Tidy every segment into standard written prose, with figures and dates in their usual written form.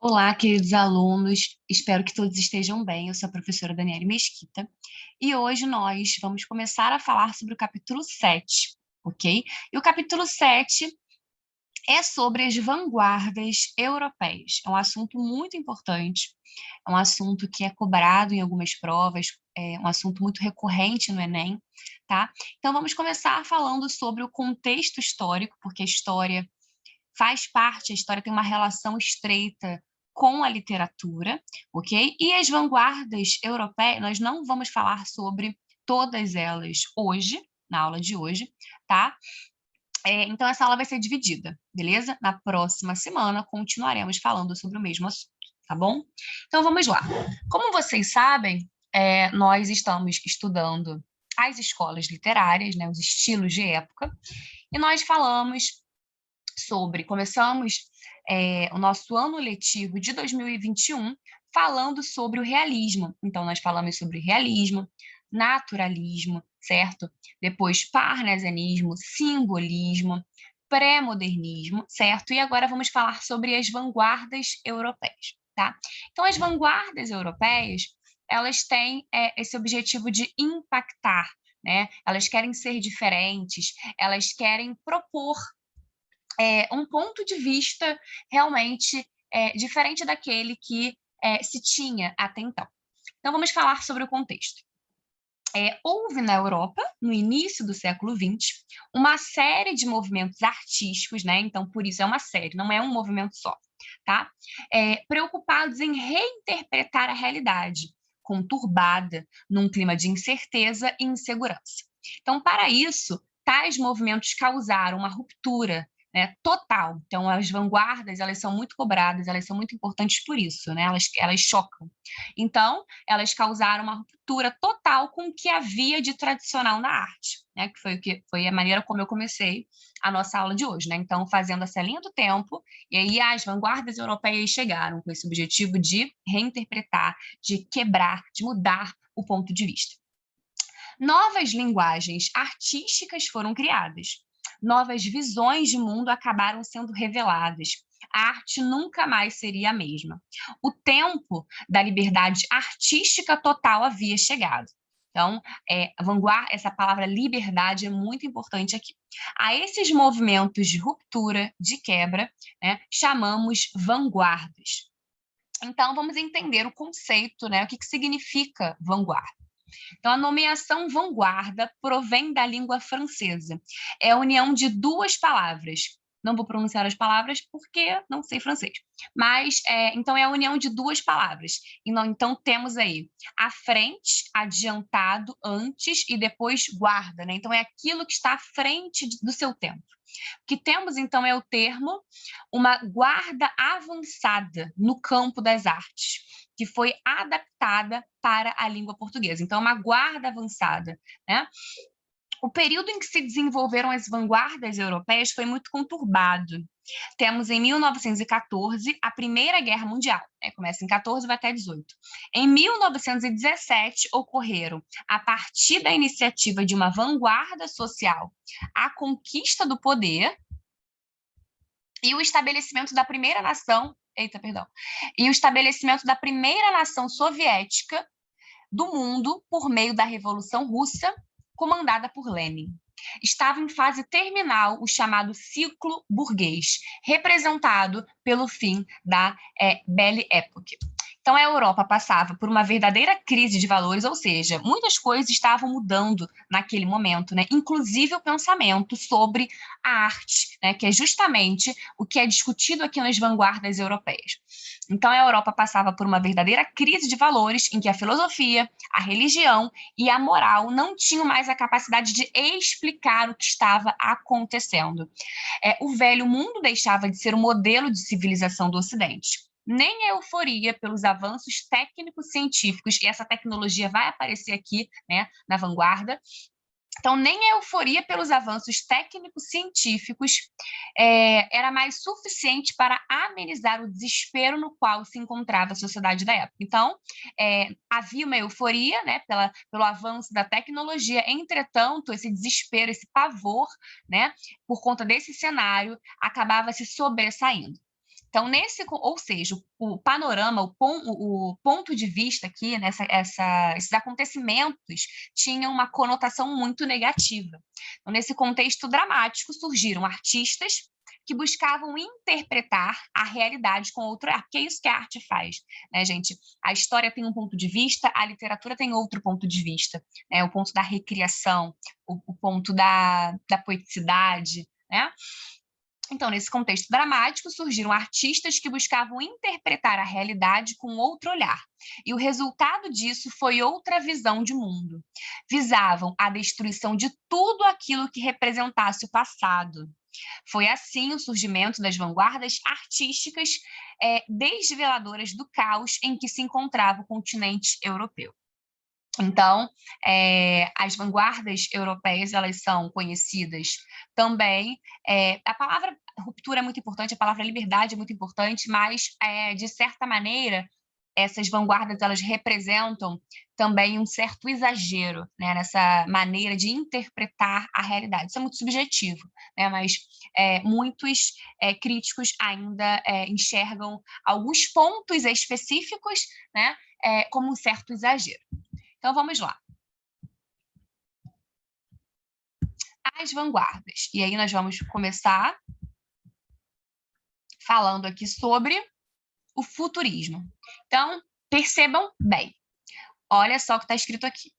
Olá, queridos alunos, espero que todos estejam bem. Eu sou a professora Daniele Mesquita e hoje nós vamos começar a falar sobre o capítulo 7, ok? E o capítulo 7 é sobre as vanguardas europeias. É um assunto muito importante, é um assunto que é cobrado em algumas provas, é um assunto muito recorrente no Enem, tá? Então vamos começar falando sobre o contexto histórico, porque a história faz parte, a história tem uma relação estreita com a literatura, ok? E as vanguardas europeias, nós não vamos falar sobre todas elas hoje, na aula de hoje, tá? Então, essa aula vai ser dividida, beleza? Na próxima semana, continuaremos falando sobre o mesmo assunto, tá bom? Então, vamos lá. Como vocês sabem, nós estamos estudando as escolas literárias, né, os estilos de época, e nós começamos o nosso ano letivo de 2021 falando sobre o realismo. Então, nós falamos sobre realismo, naturalismo, certo? Depois, parnasianismo, simbolismo, pré-modernismo, certo? E agora vamos falar sobre as vanguardas europeias, tá? Então, as vanguardas europeias, elas têm esse objetivo de impactar, né? Elas querem ser diferentes, elas querem propor um ponto de vista realmente diferente daquele que se tinha até então. Então, vamos falar sobre o contexto. Houve na Europa, no início do século XX, uma série de movimentos artísticos, né? Então, por isso é uma série, não é um movimento só, tá? Preocupados em reinterpretar a realidade, conturbada, num clima de incerteza e insegurança. Então, para isso, tais movimentos causaram uma ruptura, né, total. Então, as vanguardas, elas são muito cobradas, elas são muito importantes por isso, né? Elas chocam. Então, elas causaram uma ruptura total com o que havia de tradicional na arte, né? Que foi a maneira como eu comecei a nossa aula de hoje, né? Então, fazendo essa linha do tempo, e aí as vanguardas europeias chegaram com esse objetivo de reinterpretar, de quebrar, de mudar o ponto de vista. Novas linguagens artísticas foram criadas, novas visões de mundo acabaram sendo reveladas. A arte nunca mais seria a mesma. O tempo da liberdade artística total havia chegado. Então, essa palavra liberdade é muito importante aqui. A esses movimentos de ruptura, de quebra, né, chamamos vanguardas. Então, vamos entender o conceito, né, o que significa vanguarda. Então, a nomeação vanguarda provém da língua francesa. É a união de duas palavras. Não vou pronunciar as palavras porque não sei francês. Mas, então, é a união de duas palavras. Então, temos aí à frente, adiantado, antes e depois guarda, né? Então, é aquilo que está à frente do seu tempo. O que temos, então, é o termo uma guarda avançada no campo das artes, que foi adaptada para a língua portuguesa. Então, uma guarda avançada, né? O período em que se desenvolveram as vanguardas europeias foi muito conturbado. Temos em 1914 a Primeira Guerra Mundial, né? Começa em 14 e vai até 18. Em 1917 ocorreram, a partir da iniciativa de uma vanguarda social, a conquista do poder e o estabelecimento da primeira nação, e o estabelecimento da primeira nação soviética do mundo por meio da Revolução Russa, comandada por Lenin. Estava em fase terminal o chamado ciclo burguês, representado pelo fim da Belle Époque. Então, a Europa passava por uma verdadeira crise de valores, ou seja, muitas coisas estavam mudando naquele momento, né? Inclusive o pensamento sobre a arte, né? Que é justamente o que é discutido aqui nas vanguardas europeias. Então, a Europa passava por uma verdadeira crise de valores em que a filosofia, a religião e a moral não tinham mais a capacidade de explicar o que estava acontecendo. O velho mundo deixava de ser o modelo de civilização do Ocidente. Nem a euforia pelos avanços técnicos científicos, e essa tecnologia vai aparecer aqui, né, na vanguarda. Então, nem a euforia pelos avanços técnicos científicos era mais suficiente para amenizar o desespero no qual se encontrava a sociedade da época. Então, havia uma euforia, né, pelo avanço da tecnologia, entretanto, esse desespero, esse pavor, né, por conta desse cenário, acabava se sobressaindo. Então, ou seja, o panorama, o ponto de vista aqui, esses acontecimentos tinham uma conotação muito negativa. Então, nesse contexto dramático, surgiram artistas que buscavam interpretar a realidade com outro olhar, porque é isso que a arte faz, né, gente? A história tem um ponto de vista, a literatura tem outro ponto de vista, né? O ponto da recriação, o ponto da poeticidade, né? Então, nesse contexto dramático, surgiram artistas que buscavam interpretar a realidade com outro olhar. E o resultado disso foi outra visão de mundo. Visavam a destruição de tudo aquilo que representasse o passado. Foi assim o surgimento das vanguardas artísticas desveladoras do caos em que se encontrava o continente europeu. Então, as vanguardas europeias, elas são conhecidas também, a palavra ruptura é muito importante, a palavra liberdade é muito importante, mas, de certa maneira, essas vanguardas, elas representam também um certo exagero, né, nessa maneira de interpretar a realidade. Isso é muito subjetivo, né, mas muitos críticos ainda enxergam alguns pontos específicos, né, como um certo exagero. Então, vamos lá. As vanguardas. E aí nós vamos começar falando aqui sobre o futurismo. Então, percebam bem. Olha só o que está escrito aqui.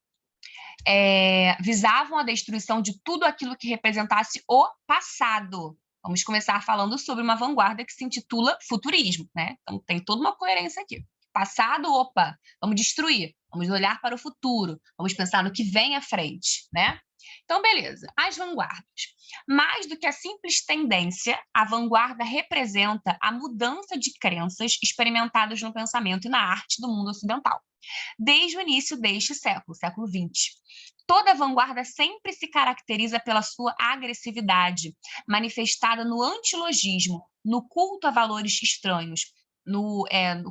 Visavam a destruição de tudo aquilo que representasse o passado. Vamos começar falando sobre uma vanguarda que se intitula futurismo, né? Então, tem toda uma coerência aqui. Passado, opa, vamos destruir. Vamos olhar para o futuro. Vamos pensar no que vem à frente, né? Então, beleza. As vanguardas. Mais do que a simples tendência, a vanguarda representa a mudança de crenças experimentadas no pensamento e na arte do mundo ocidental, desde o início deste século XX. Toda vanguarda sempre se caracteriza pela sua agressividade, manifestada no antilogismo, no culto a valores estranhos, no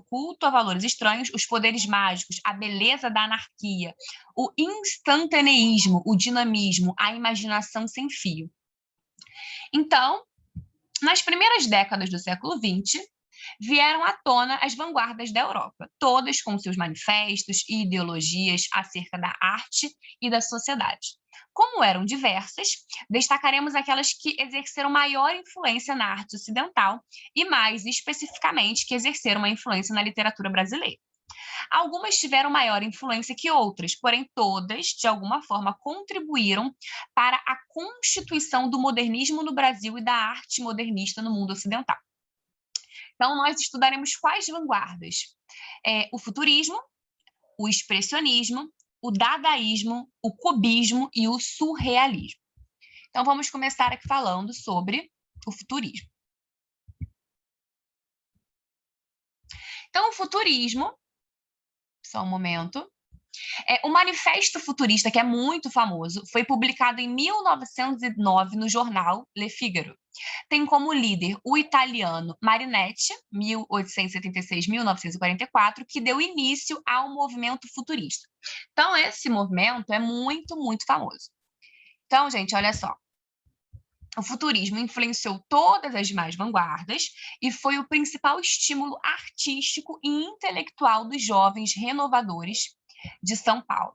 culto a valores estranhos, os poderes mágicos, a beleza da anarquia, o instantaneísmo, o dinamismo, a imaginação sem fio. Então, nas primeiras décadas do século XX, vieram à tona as vanguardas da Europa, todas com seus manifestos e ideologias acerca da arte e da sociedade. Como eram diversas, destacaremos aquelas que exerceram maior influência na arte ocidental e, mais especificamente, que exerceram uma influência na literatura brasileira. Algumas tiveram maior influência que outras, porém todas, de alguma forma, contribuíram para a constituição do modernismo no Brasil e da arte modernista no mundo ocidental. Então, nós estudaremos quais vanguardas? O futurismo, o expressionismo, o dadaísmo, o cubismo e o surrealismo. Então, vamos começar aqui falando sobre o futurismo. Então, o futurismo, só um momento. O Manifesto Futurista, que é muito famoso, foi publicado em 1909 no jornal Le Figaro. Tem como líder o italiano Marinetti, 1876-1944, que deu início ao movimento futurista. Então, esse movimento é muito, muito famoso. Então, gente, olha só. O futurismo influenciou todas as demais vanguardas e foi o principal estímulo artístico e intelectual dos jovens renovadores de São Paulo.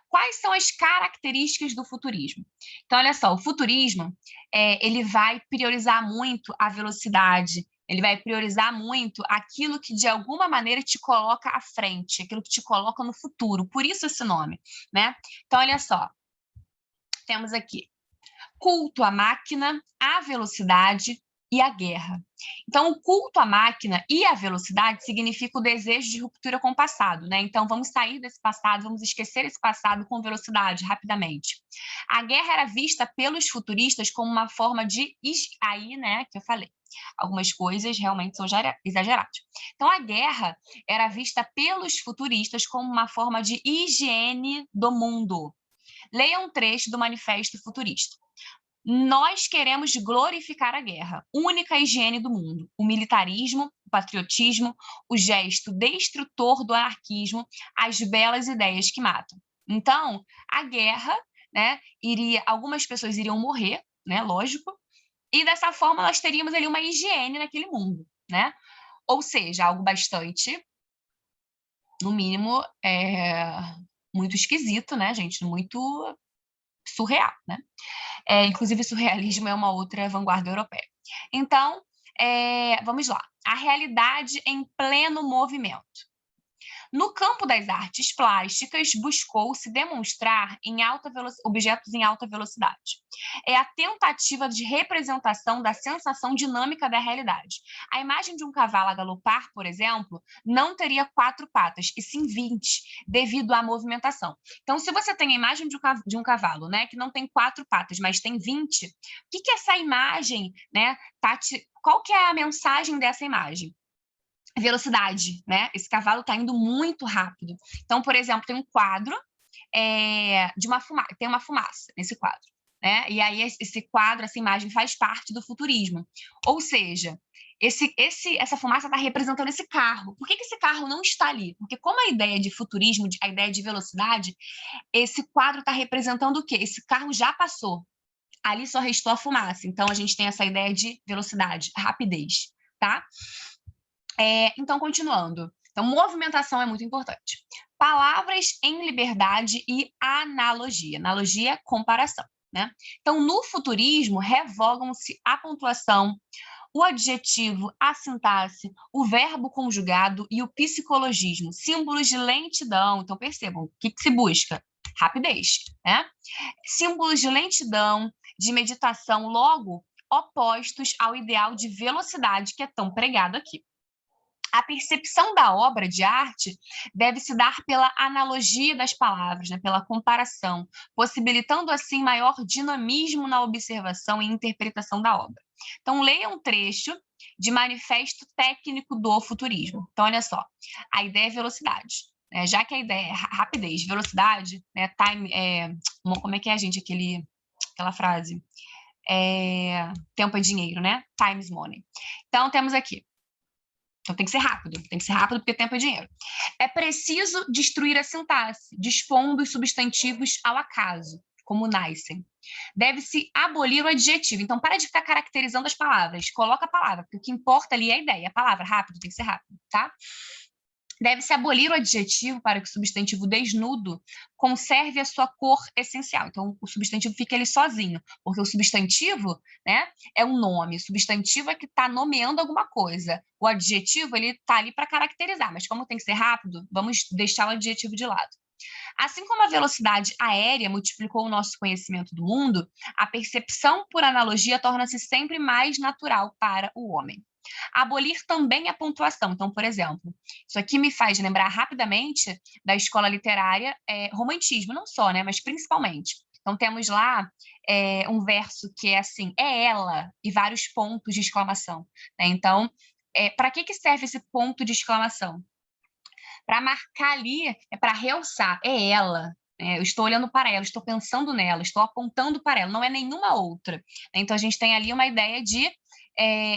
Quais são as características do futurismo? Então, olha só, o futurismo ele vai priorizar muito a velocidade, ele vai priorizar muito aquilo que, de alguma maneira, te coloca à frente, aquilo que te coloca no futuro, por isso esse nome, né? Então, olha só, temos aqui culto à máquina, à velocidade e à guerra. Então, o culto à máquina e à velocidade significa o desejo de ruptura com o passado, né? Então, vamos sair desse passado, vamos esquecer esse passado com velocidade, rapidamente. A guerra era vista pelos futuristas como uma forma de... Aí, né, que eu falei. Algumas coisas realmente são exageradas. Então, a guerra era vista pelos futuristas como uma forma de higiene do mundo. Leia um trecho do Manifesto Futurista. Nós queremos glorificar a guerra, única higiene do mundo, o militarismo, o patriotismo, o gesto destrutor do anarquismo, as belas ideias que matam. Então, a guerra, né, algumas pessoas iriam morrer, né, lógico, e dessa forma nós teríamos ali uma higiene naquele mundo. né? Ou seja, algo bastante, no mínimo, muito esquisito, né, gente? Muito surreal, né? Inclusive, o surrealismo é uma outra vanguarda europeia. Então, vamos lá. A realidade em pleno movimento. No campo das artes plásticas, buscou-se demonstrar objetos em alta velocidade. É a tentativa de representação da sensação dinâmica da realidade. A imagem de um cavalo a galopar, por exemplo, não teria 4 patas, e sim 20, devido à movimentação. Então, se você tem a imagem de um cavalo, né, que não tem 4 patas, mas tem 20, o que essa imagem, né, qual que é a mensagem dessa imagem? Velocidade, né? Esse cavalo está indo muito rápido. Então, por exemplo, tem um quadro de uma fumaça, tem uma fumaça nesse quadro, né? E aí esse quadro, essa imagem faz parte do futurismo. Ou seja, essa fumaça está representando esse carro. Por que esse carro não está ali? Porque como a ideia de futurismo, a ideia de velocidade, esse quadro está representando o quê? Esse carro já passou. Ali só restou a fumaça. Então, a gente tem essa ideia de velocidade, rapidez, tá? Então, continuando. Então, movimentação é muito importante. Palavras em liberdade e analogia. Analogia é comparação, né? Então, no futurismo, revogam-se a pontuação, o adjetivo, a sintaxe, o verbo conjugado e o psicologismo, símbolos de lentidão. Então, percebam, o que se busca? Rapidez, né? Símbolos de lentidão, de meditação, logo, opostos ao ideal de velocidade que é tão pregado aqui. A percepção da obra de arte deve se dar pela analogia das palavras, né, pela comparação, possibilitando assim maior dinamismo na observação e interpretação da obra. Então, leia um trecho de Manifesto Técnico do Futurismo. Então, olha só, a ideia é velocidade. Né? Já que a ideia é rapidez, velocidade, né, time, como é que é, gente, aquela frase? Tempo é dinheiro, né? Time is money. Então, temos aqui. Então, tem que ser rápido porque tempo é dinheiro. É preciso destruir a sintaxe, dispondo os substantivos ao acaso, como nascem. Deve-se abolir o adjetivo. Então, para de ficar caracterizando as palavras. Coloca a palavra, porque o que importa ali é a ideia. A palavra, rápido, tem que ser rápido, tá? Deve-se abolir o adjetivo para que o substantivo desnudo conserve a sua cor essencial. Então, o substantivo fica ali sozinho, porque o substantivo, né, é um nome. O substantivo é que está nomeando alguma coisa. O adjetivo, ele está ali para caracterizar, mas como tem que ser rápido, vamos deixar o adjetivo de lado. Assim como a velocidade aérea multiplicou o nosso conhecimento do mundo, a percepção por analogia torna-se sempre mais natural para o homem. Abolir também a pontuação. Então, por exemplo, isso aqui me faz lembrar rapidamente da escola literária romantismo, não só, né, mas principalmente. Então, temos lá um verso que é assim, é ela, e vários pontos de exclamação. Né? Então, para que serve esse ponto de exclamação? Para marcar ali, para realçar, é ela. Eu estou olhando para ela, estou pensando nela, estou apontando para ela, não é nenhuma outra. Então, a gente tem ali uma ideia de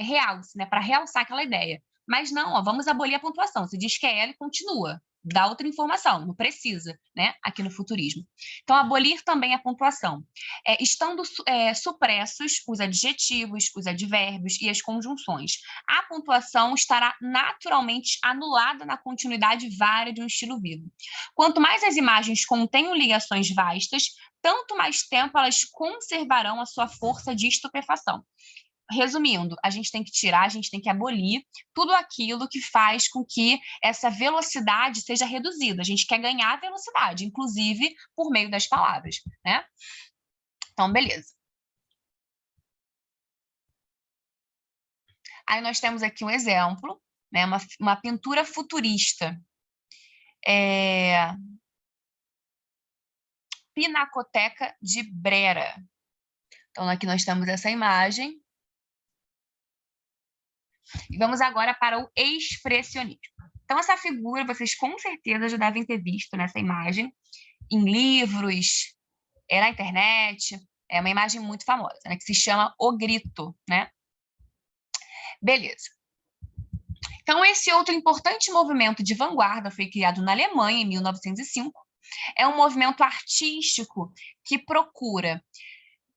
realce, né, para realçar aquela ideia. Mas não, ó, vamos abolir a pontuação. Se diz que é ela e continua. Dá outra informação, não precisa, né, aqui no futurismo. Então, abolir também a pontuação. Estando supressos os adjetivos, os advérbios e as conjunções, a pontuação estará naturalmente anulada na continuidade vária de um estilo vivo. Quanto mais as imagens contenham ligações vastas, tanto mais tempo elas conservarão a sua força de estupefação. Resumindo, a gente tem que tirar, a gente tem que abolir tudo aquilo que faz com que essa velocidade seja reduzida. A gente quer ganhar velocidade, inclusive por meio das palavras, né? Então, beleza. Aí nós temos aqui um exemplo, né? Uma pintura futurista. Pinacoteca de Brera. Então, aqui nós temos essa imagem. E vamos agora para o expressionismo. Então, essa figura, vocês com certeza já devem ter visto nessa imagem, em livros, na internet. É uma imagem muito famosa, né, que se chama O Grito, né? Beleza. Então, esse outro importante movimento de vanguarda foi criado na Alemanha, em 1905. É um movimento artístico que procura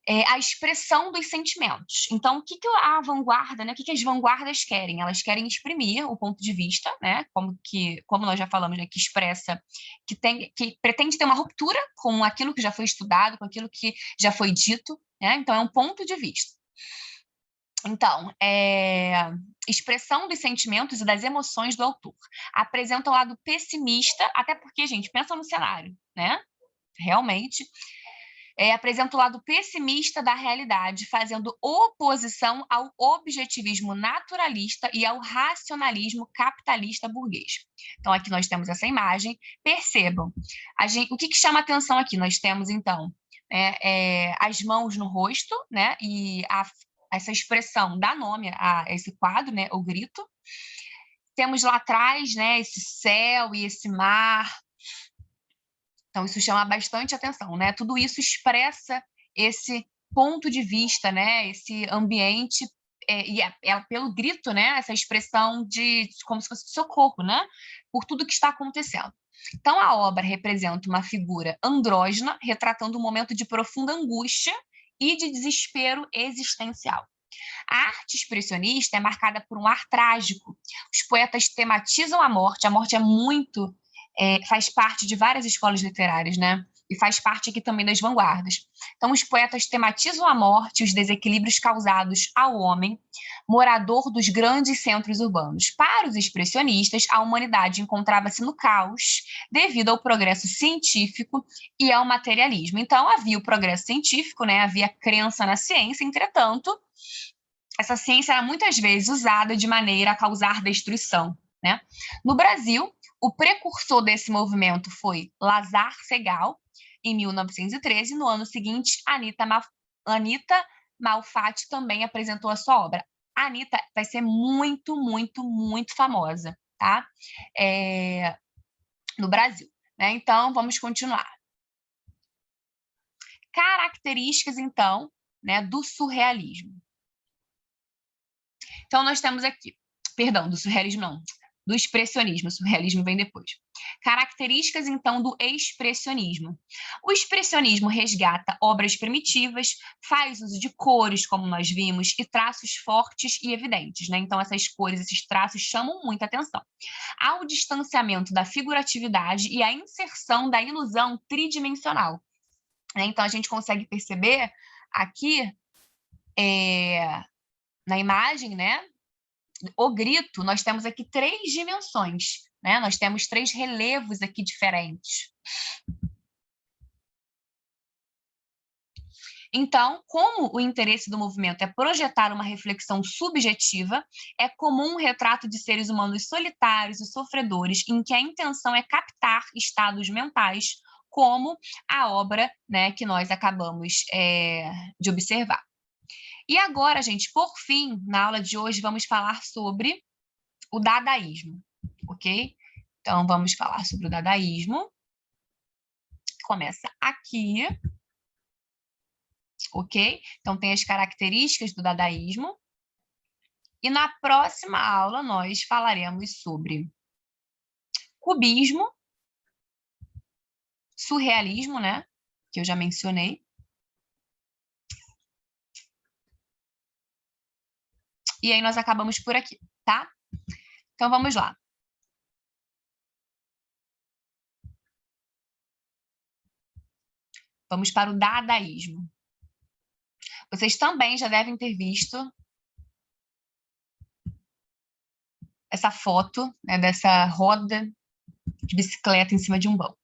a expressão dos sentimentos. Então, o que a vanguarda, né, o que as vanguardas querem? Elas querem exprimir o ponto de vista, né, como nós já falamos, né, que expressa, que pretende ter uma ruptura com aquilo que já foi estudado, com aquilo que já foi dito, né? Então, é um ponto de vista. Então, expressão dos sentimentos e das emoções do autor. Apresenta o lado pessimista, até porque, gente, pensa no cenário, né? Realmente, apresenta o lado pessimista da realidade, fazendo oposição ao objetivismo naturalista e ao racionalismo capitalista burguês. Então, aqui nós temos essa imagem. Percebam, o que chama atenção aqui? Nós temos, então, as mãos no rosto, né? E essa expressão dá nome a esse quadro, né? O grito. Temos lá atrás, né? Esse céu e esse mar. Então, isso chama bastante atenção, né? Tudo isso expressa esse ponto de vista, né? Esse ambiente, pelo grito, né? Essa expressão de como se fosse socorro, né? Por tudo que está acontecendo. Então, a obra representa uma figura andrógina, retratando um momento de profunda angústia e de desespero existencial. A arte expressionista é marcada por um ar trágico. Os poetas tematizam a morte é muito... faz parte de várias escolas literárias, né? E faz parte aqui também das vanguardas. Então, os poetas tematizam a morte e os desequilíbrios causados ao homem, morador dos grandes centros urbanos. Para os expressionistas, a humanidade encontrava-se no caos devido ao progresso científico e ao materialismo. Então, havia o progresso científico, né? Havia crença na ciência, entretanto, essa ciência era muitas vezes usada de maneira a causar destruição, né? No Brasil, o precursor desse movimento foi Lazar Segal, em 1913. No ano seguinte, Anita Malfatti também apresentou a sua obra. A Anita vai ser muito, muito, muito famosa, tá? No Brasil, né? Então, vamos continuar. Características, então, né, do surrealismo. Então, nós temos aqui, perdão, do surrealismo não, do expressionismo, o surrealismo vem depois. Características, então, do expressionismo. O expressionismo resgata obras primitivas, faz uso de cores, como nós vimos, e traços fortes e evidentes, né? Então, essas cores, esses traços chamam muita atenção. Há o distanciamento da figuratividade e a inserção da ilusão tridimensional, né? Então, a gente consegue perceber aqui, na imagem, né? O grito, nós temos aqui 3 dimensões, né? Nós temos 3 relevos aqui diferentes. Então, como o interesse do movimento é projetar uma reflexão subjetiva, é comum um retrato de seres humanos solitários e sofredores, em que a intenção é captar estados mentais, como a obra, né, que nós acabamos de observar. E agora, gente, por fim, na aula de hoje, vamos falar sobre o dadaísmo, ok? Então, vamos falar sobre o dadaísmo. Começa aqui, ok? Então, tem as características do dadaísmo. E na próxima aula, nós falaremos sobre cubismo, surrealismo, né? Que eu já mencionei. E aí, nós acabamos por aqui, tá? Então, vamos lá. Vamos para o dadaísmo. Vocês também já devem ter visto essa foto, né, dessa roda de bicicleta em cima de um banco.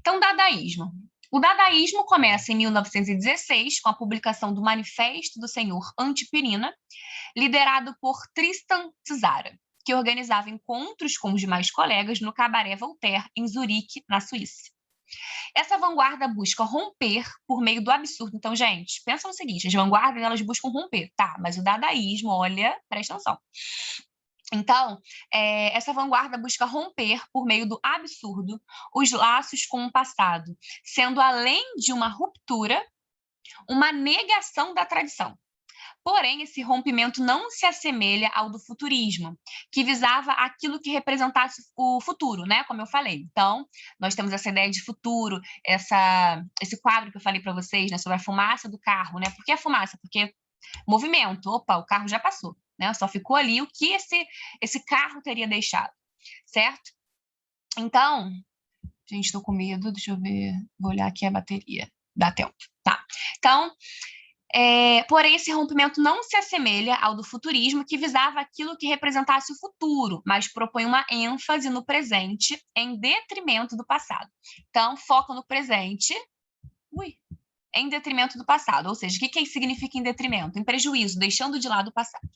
Então, dadaísmo. O dadaísmo começa em 1916, com a publicação do Manifesto do Senhor Antipirina, liderado por Tristan Tzara, que organizava encontros com os demais colegas no Cabaré Voltaire, em Zurique, na Suíça. Essa vanguarda busca romper por meio do absurdo. Então, gente, pensa no seguinte, as vanguardas, elas buscam romper, tá? Mas o dadaísmo, olha, presta atenção. Então, essa vanguarda busca romper, por meio do absurdo, os laços com o passado, sendo, além de uma ruptura, uma negação da tradição. Porém, esse rompimento não se assemelha ao do futurismo, que visava aquilo que representasse o futuro, né? Como eu falei. Então, nós temos essa ideia de futuro, esse quadro que eu falei para vocês, né, sobre a fumaça do carro, né? Por que a fumaça? Porque movimento, opa, o carro já passou, né? Só ficou ali o que esse carro teria deixado, certo? Então, gente, estou com medo, deixa eu ver, vou olhar aqui a bateria, dá tempo, tá? Então, porém, esse rompimento não se assemelha ao do futurismo, que visava aquilo que representasse o futuro, mas propõe uma ênfase no presente em detrimento do passado. Então, foca no presente, em detrimento do passado. Ou seja, o que significa em detrimento? Em prejuízo, deixando de lado o passado.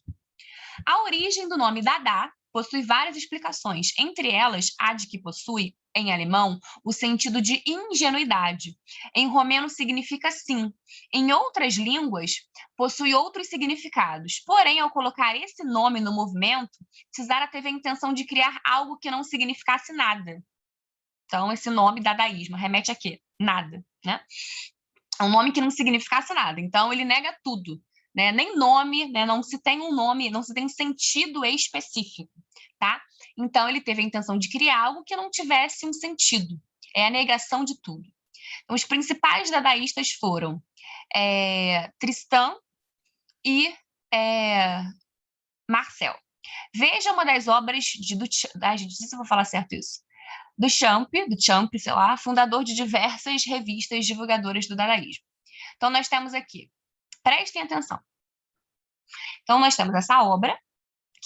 A origem do nome Dada possui várias explicações, entre elas a de que possui, em alemão, o sentido de ingenuidade. Em romeno significa sim. Em outras línguas, possui outros significados. Porém, ao colocar esse nome no movimento, Cesara teve a intenção de criar algo que não significasse nada. Então, esse nome, dadaísmo, remete a quê? Nada, né? É um nome que não significasse nada. Então, ele nega tudo. Né? Nem nome, né? Não se tem um nome, não se tem um sentido específico, tá? Então, ele teve a intenção de criar algo que não tivesse um sentido. É a negação de tudo. Então, os principais dadaístas foram Tristan e Marcel. Veja uma das obras não sei se eu vou falar certo isso. Do Champ, sei lá, fundador de diversas revistas divulgadoras do dadaísmo. Então, nós temos aqui, prestem atenção. Então, nós temos essa obra,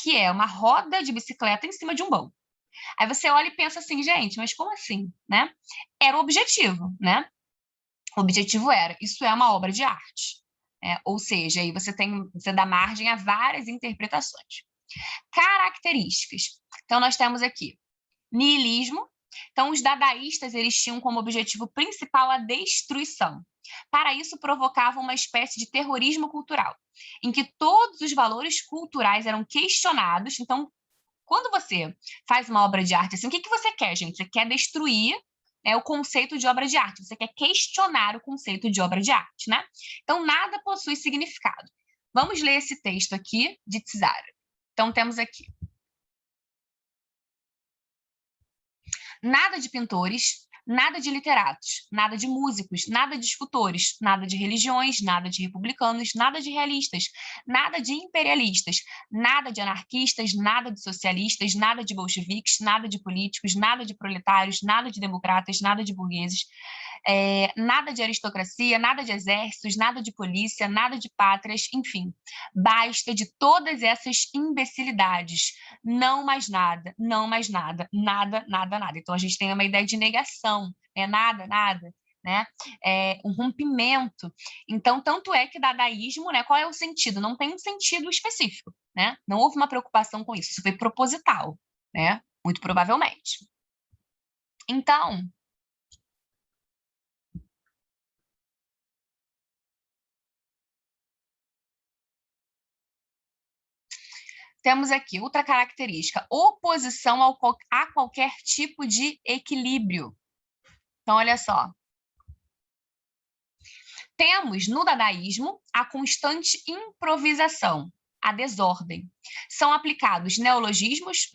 que é uma roda de bicicleta em cima de um banco. Aí você olha e pensa assim, gente, mas como assim, né? Era o objetivo, né? O objetivo era, isso é uma obra de arte. Ou seja, aí você dá margem a várias interpretações. Características. Então, nós temos aqui niilismo. Então, os dadaístas, eles tinham como objetivo principal a destruição. Para isso, provocavam uma espécie de terrorismo cultural, em que todos os valores culturais eram questionados. Então, quando você faz uma obra de arte, assim, o que você quer, gente? Você quer destruir o conceito de obra de arte, você quer questionar o conceito de obra de arte, né? Então, nada possui significado. Vamos ler esse texto aqui de Cesara. Então, temos aqui. Nada de pintores, nada de literatos, nada de músicos, nada de escultores, nada de religiões, nada de republicanos, nada de realistas, nada de imperialistas, nada de anarquistas, nada de socialistas, nada de bolcheviques, nada de políticos, nada de proletários, nada de democratas, nada de burgueses, nada de aristocracia, nada de exércitos, nada de polícia, nada de pátrias, enfim. Basta de todas essas imbecilidades. Não mais nada, não mais nada, nada, nada, nada. Então, a gente tem uma ideia de negação, nada, nada, né? Um rompimento. Então, tanto é que dadaísmo, né? Qual é o sentido? Não tem um sentido específico, né? Não houve uma preocupação com isso. Isso foi proposital, né? Muito provavelmente. Então, temos aqui outra característica, oposição a qualquer tipo de equilíbrio. Então, olha só. Temos no dadaísmo a constante improvisação, a desordem. São aplicados neologismos,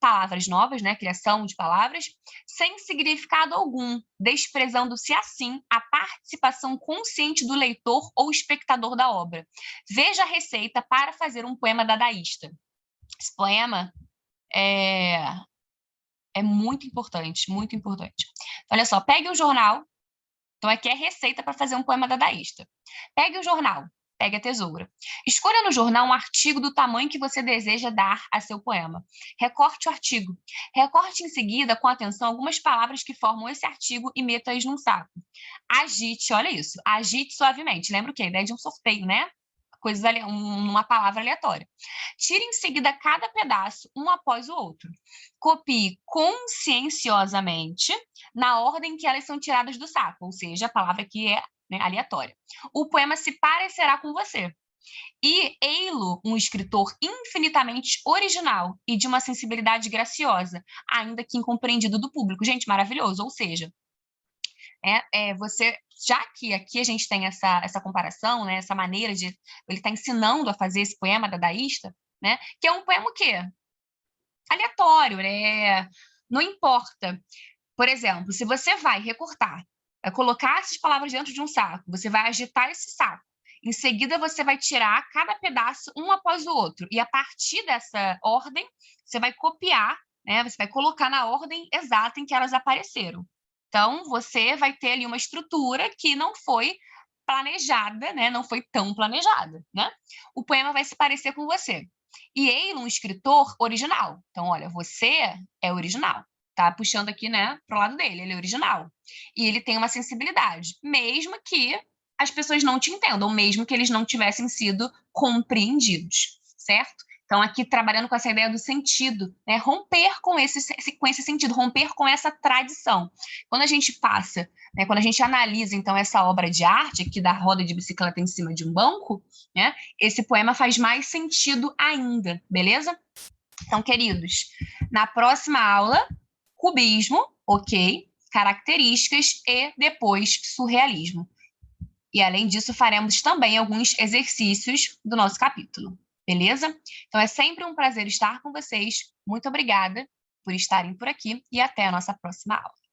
palavras novas, né, criação de palavras, sem significado algum, desprezando-se assim a participação consciente do leitor ou espectador da obra. Veja a receita para fazer um poema dadaísta. Esse poema é muito importante, muito importante. Olha só, pegue o jornal. Então, aqui é receita para fazer um poema dadaísta. Pegue o jornal, pegue a tesoura. Escolha no jornal um artigo do tamanho que você deseja dar a seu poema. Recorte o artigo. Recorte em seguida, com atenção, algumas palavras que formam esse artigo e meta-as num saco. Agite, olha isso, agite suavemente. Lembra o quê? A ideia de um sorteio, né? Uma palavra aleatória. Tire em seguida cada pedaço, um após o outro. Copie conscienciosamente na ordem que elas são tiradas do saco, ou seja, a palavra que é aleatória. O poema se parecerá com você. E ei-lo um escritor infinitamente original e de uma sensibilidade graciosa, ainda que incompreendido do público. Gente, maravilhoso. Ou seja, Já que aqui a gente tem essa comparação, né, essa maneira de ele está ensinando a fazer esse poema dadaísta, né, que é um poema o quê? Aleatório, né? Não importa. Por exemplo, se você vai recortar, vai colocar essas palavras dentro de um saco, você vai agitar esse saco. Em seguida, você vai tirar cada pedaço um após o outro. E a partir dessa ordem, você vai copiar, né? Você vai colocar na ordem exata em que elas apareceram. Então, você vai ter ali uma estrutura que não foi planejada, né? Não foi tão planejada, né? O poema vai se parecer com você. E ele, um escritor original. Então, olha, você é original. Tá puxando aqui, né, pro lado dele. Ele é original. E ele tem uma sensibilidade, mesmo que as pessoas não te entendam, mesmo que eles não tivessem sido compreendidos, certo? Então, aqui trabalhando com essa ideia do sentido, né? Romper com esse sentido, romper com essa tradição. Quando a gente passa, né, quando a gente analisa, então, essa obra de arte aqui da roda de bicicleta em cima de um banco, né, esse poema faz mais sentido ainda, beleza? Então, queridos, na próxima aula, cubismo, ok, características e depois surrealismo. E, além disso, faremos também alguns exercícios do nosso capítulo, beleza? Então, é sempre um prazer estar com vocês. Muito obrigada por estarem por aqui e até a nossa próxima aula.